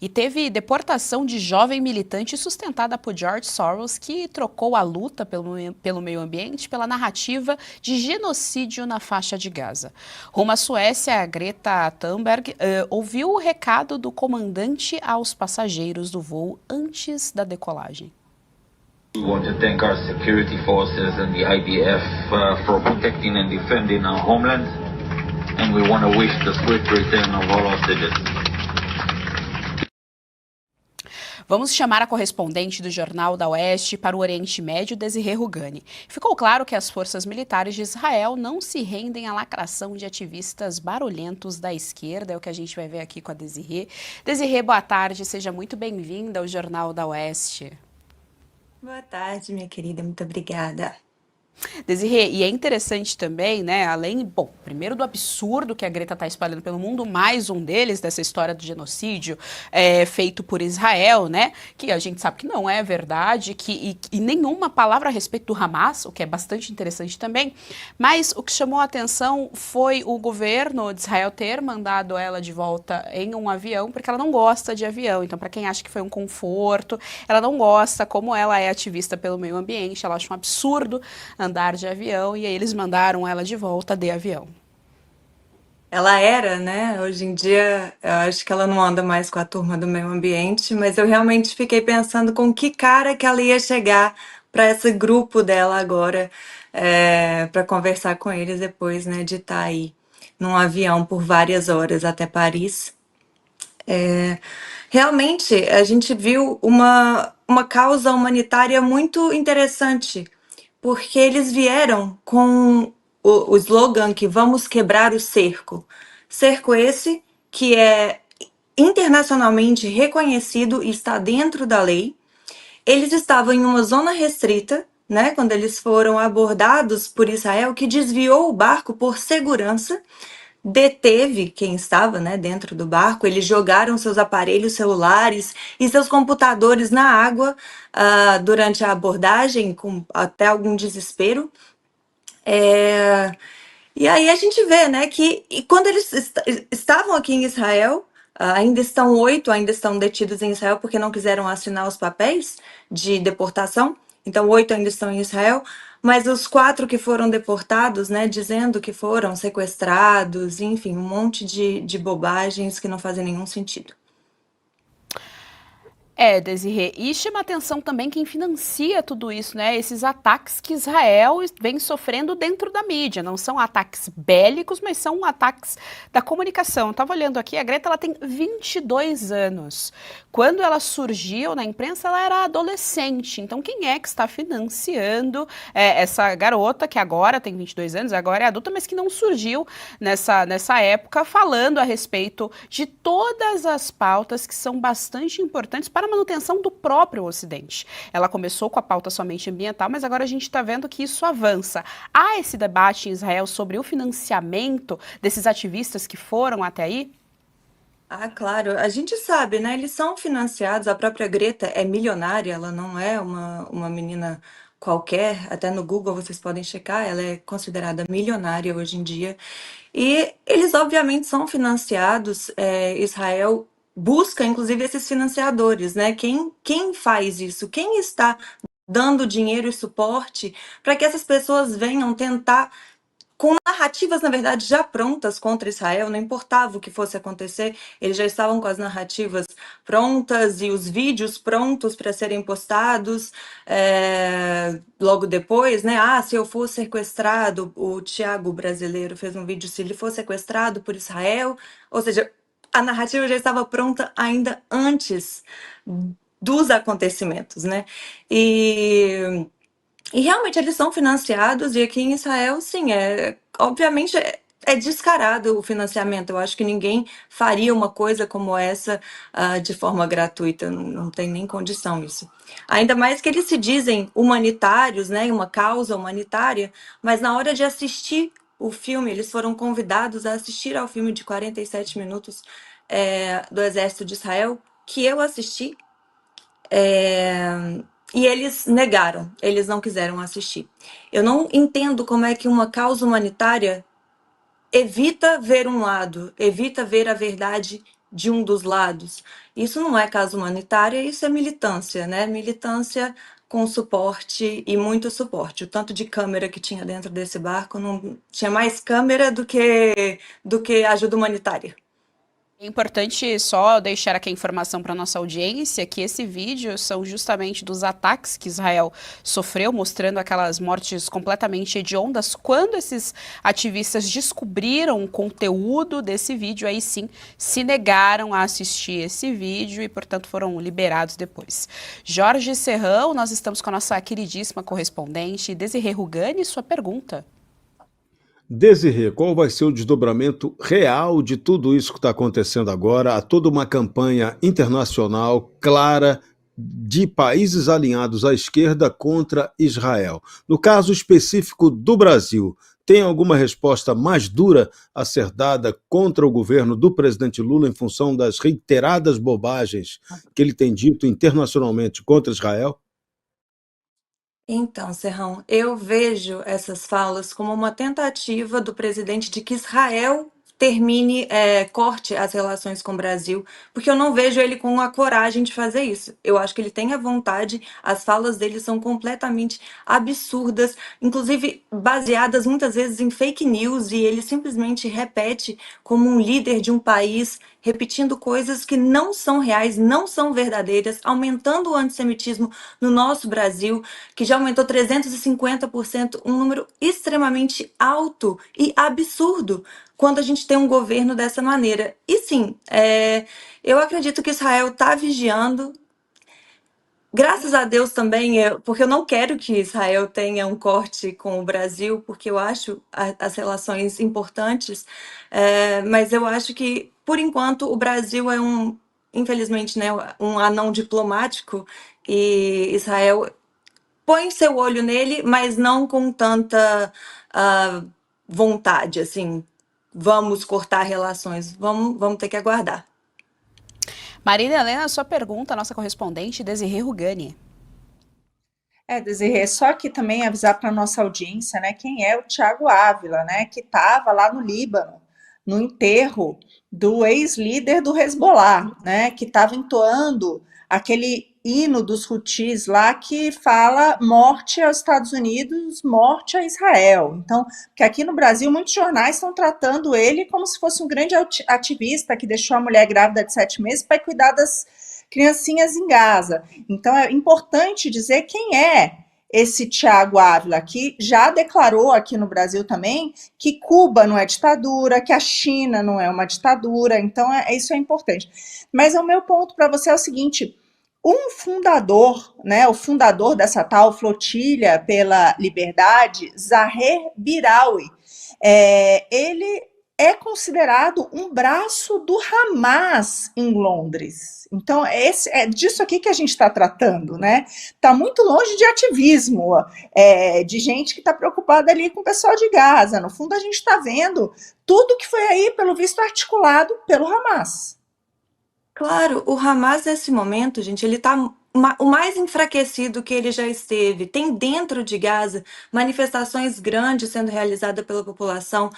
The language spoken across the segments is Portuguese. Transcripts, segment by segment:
E teve deportação de jovem militante sustentada por George Soros, que trocou a luta pelo meio ambiente pela narrativa de genocídio na faixa de Gaza. Rumo à Suécia, a Greta Thunberg ouviu o recado do comandante aos passageiros do voo antes da decolagem. We want to thank our security forces and the IDF for protecting and defending our homeland, and we want to wish the swift return of all hostages. Vamos chamar a correspondente do Jornal da Oeste para o Oriente Médio, Desirê Rugani. Ficou claro que as forças militares de Israel não se rendem à lacração de ativistas barulhentos da esquerda, é o que a gente vai ver aqui com a Desirê. Desirê, boa tarde, seja muito bem-vinda ao Jornal da Oeste. Boa tarde, minha querida, muito obrigada. Desirê, e é interessante também, né, além, bom, primeiro do absurdo que a Greta está espalhando pelo mundo, mais um deles, dessa história do genocídio feito por Israel, né, que a gente sabe que não é verdade, e nenhuma palavra a respeito do Hamas, o que é bastante interessante também, mas o que chamou a atenção foi o governo de Israel ter mandado ela de volta em um avião, porque ela não gosta de avião, então para quem acha que foi um conforto, ela não gosta, como ela é ativista pelo meio ambiente, ela acha um absurdo andar de avião, e aí eles mandaram ela de volta de avião. Ela era, né? Hoje em dia, eu acho que ela não anda mais com a turma do meio ambiente, mas eu realmente fiquei pensando com que cara que ela ia chegar para esse grupo dela agora, para conversar com eles depois, né, de estar aí num avião por várias horas até Paris. Realmente, a gente viu uma causa humanitária muito interessante, porque eles vieram com o slogan que vamos quebrar o cerco. Cerco esse que é internacionalmente reconhecido e está dentro da lei. Eles estavam em uma zona restrita, né, quando eles foram abordados por Israel, que desviou o barco por segurança, deteve quem estava, né, dentro do barco. Eles jogaram seus aparelhos celulares e seus computadores na água durante a abordagem, com até algum desespero. E aí a gente vê, né, que e quando eles estavam aqui em Israel, ainda estão detidos em Israel porque não quiseram assinar os papéis de deportação. Então, 8 ainda estão em Israel, mas os 4 que foram deportados, né, dizendo que foram sequestrados, enfim, um monte de bobagens que não fazem nenhum sentido. Desirê, e chama atenção também quem financia tudo isso, né? Esses ataques que Israel vem sofrendo dentro da mídia. Não são ataques bélicos, mas são ataques da comunicação. Eu estava olhando aqui, a Greta ela tem 22 anos. Quando ela surgiu na imprensa, ela era adolescente. Então, quem é que está financiando essa garota, que agora tem 22 anos, agora é adulta, mas que não surgiu nessa época, falando a respeito de todas as pautas que são bastante importantes para a manutenção do próprio Ocidente. Ela começou com a pauta somente ambiental, mas agora a gente está vendo que isso avança. Há esse debate em Israel sobre o financiamento desses ativistas que foram até aí? Ah, claro, a gente sabe, né? Eles são financiados, a própria Greta é milionária, ela não é uma menina qualquer, até no Google vocês podem checar, ela é considerada milionária hoje em dia. E eles, obviamente, são financiados, Israel busca, inclusive, esses financiadores, né? Quem faz isso? Quem está dando dinheiro e suporte para que essas pessoas venham tentar com narrativas, na verdade, já prontas contra Israel, não importava o que fosse acontecer, eles já estavam com as narrativas prontas e os vídeos prontos para serem postados logo depois, né? Ah, se eu for sequestrado, o Tiago brasileiro fez um vídeo, se ele for sequestrado por Israel, ou seja, a narrativa já estava pronta ainda antes dos acontecimentos, né? E realmente eles são financiados, e aqui em Israel, sim, obviamente é descarado o financiamento. Eu acho que ninguém faria uma coisa como essa de forma gratuita, não tem nem condição isso. Ainda mais que eles se dizem humanitários, né, uma causa humanitária, mas na hora de assistir o filme, eles foram convidados a assistir ao filme de 47 minutos do Exército de Israel, que eu assisti. E eles negaram, eles não quiseram assistir. Eu não entendo como é que uma causa humanitária evita ver um lado, evita ver a verdade de um dos lados. Isso não é causa humanitária, isso é militância, né? Militância com suporte e muito suporte. O tanto de câmera que tinha dentro desse barco não tinha mais câmera do que ajuda humanitária. É importante só deixar aqui a informação para nossa audiência que esse vídeo são justamente dos ataques que Israel sofreu, mostrando aquelas mortes completamente hediondas. Quando esses ativistas descobriram o conteúdo desse vídeo, aí sim se negaram a assistir esse vídeo e, portanto, foram liberados depois. Jorge Serrão, nós estamos com a nossa queridíssima correspondente Desirê Rugani, sua pergunta. Desirê, qual vai ser o desdobramento real de tudo isso que está acontecendo agora? Há toda uma campanha internacional clara de países alinhados à esquerda contra Israel. No caso específico do Brasil, tem alguma resposta mais dura a ser dada contra o governo do presidente Lula em função das reiteradas bobagens que ele tem dito internacionalmente contra Israel? Então, Serrão, eu vejo essas falas como uma tentativa do presidente de que Israel termine, corte as relações com o Brasil, porque eu não vejo ele com a coragem de fazer isso. Eu acho que ele tem a vontade, as falas dele são completamente absurdas, inclusive baseadas muitas vezes em fake news, e ele simplesmente repete como um líder de um país, repetindo coisas que não são reais, não são verdadeiras, aumentando o antissemitismo no nosso Brasil, que já aumentou 350%, um número extremamente alto e absurdo quando a gente tem um governo dessa maneira. E sim, eu acredito que Israel está vigiando. Graças a Deus também, porque eu não quero que Israel tenha um corte com o Brasil, porque eu acho as relações importantes, mas eu acho que, por enquanto, o Brasil é infelizmente, né, um anão diplomático, e Israel põe seu olho nele, mas não com tanta vontade, assim, vamos cortar relações, vamos ter que aguardar. Marina Helena, sua pergunta, nossa correspondente Desirê Rugani. Desirê, só aqui também avisar para a nossa audiência, né, quem é o Thiago Ávila, né, que estava lá no Líbano, no enterro do ex-líder do Hezbollah, né, que estava entoando aquele hino dos Houthis lá que fala morte aos Estados Unidos, morte a Israel. Então, porque aqui no Brasil muitos jornais estão tratando ele como se fosse um grande ativista que deixou a mulher grávida de 7 meses para cuidar das criancinhas em Gaza. Então é importante dizer quem é esse Thiago Ávila, que já declarou aqui no Brasil também que Cuba não é ditadura, que a China não é uma ditadura, então isso é importante. Mas o meu ponto para você é o seguinte: um fundador, né, o fundador dessa tal flotilha pela liberdade, Zaher Biraoui, ele é considerado um braço do Hamas em Londres. Então, é disso aqui que a gente está tratando, né? Está muito longe de ativismo, de gente que está preocupada ali com o pessoal de Gaza. No fundo, a gente está vendo tudo que foi aí, pelo visto, articulado pelo Hamas. Claro, o Hamas nesse momento, gente, ele está o mais enfraquecido que ele já esteve. Tem dentro de Gaza manifestações grandes sendo realizadas pela população,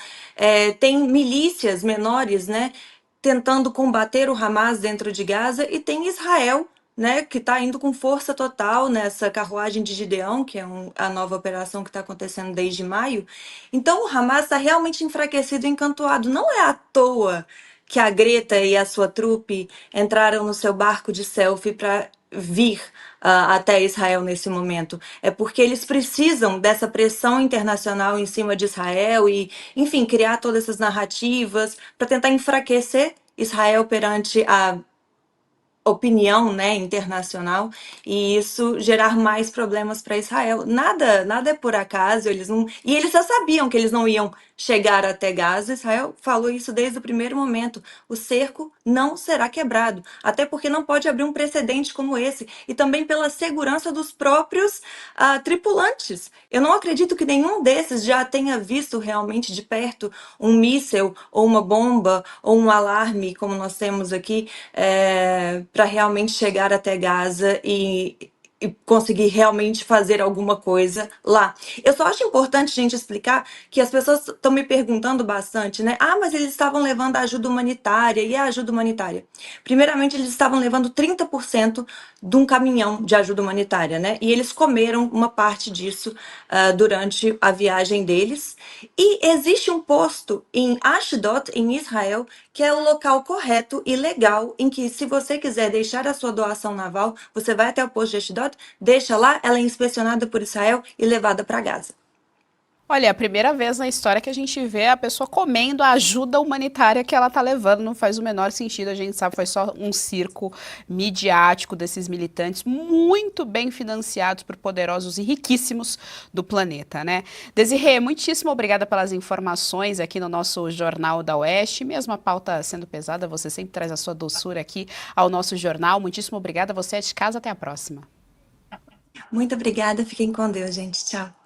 tem milícias menores, né, tentando combater o Hamas dentro de Gaza, e tem Israel, né, que está indo com força total nessa carruagem de Gideão, que é a nova operação que está acontecendo desde maio. Então o Hamas está realmente enfraquecido e encantoado. Não é à toa que a Greta e a sua trupe entraram no seu barco de selfie para vir até Israel nesse momento. É porque eles precisam dessa pressão internacional em cima de Israel e, enfim, criar todas essas narrativas para tentar enfraquecer Israel perante a opinião, né, internacional, e isso gerar mais problemas para Israel. Nada é por acaso, e eles já sabiam que eles não iam chegar até Gaza. Israel falou isso desde o primeiro momento. O cerco não será quebrado, até porque não pode abrir um precedente como esse, e também pela segurança dos próprios tripulantes. Eu não acredito que nenhum desses já tenha visto realmente de perto um míssil ou uma bomba ou um alarme, como nós temos aqui, para realmente chegar até Gaza e e conseguir realmente fazer alguma coisa lá. Eu só acho importante, gente, explicar que as pessoas estão me perguntando bastante, né? Ah, mas eles estavam levando ajuda humanitária, e a ajuda humanitária? Primeiramente, eles estavam levando 30% de um caminhão de ajuda humanitária, né? E eles comeram uma parte disso durante a viagem deles. E existe um posto em Ashdod, em Israel, que é o local correto e legal em que, se você quiser deixar a sua doação naval, você vai até o posto de Ashdod, deixa lá, ela é inspecionada por Israel e levada para Gaza. Olha, é a primeira vez na história que a gente vê a pessoa comendo a ajuda humanitária que ela tá levando. Não faz o menor sentido, a gente sabe, foi só um circo midiático desses militantes muito bem financiados por poderosos e riquíssimos do planeta, né? Desirê, muitíssimo obrigada pelas informações aqui no nosso Jornal da Oeste. Mesmo a pauta sendo pesada, você sempre traz a sua doçura aqui ao nosso jornal. Muitíssimo obrigada, você é de casa, até a próxima. Muito obrigada, fiquem com Deus, gente. Tchau.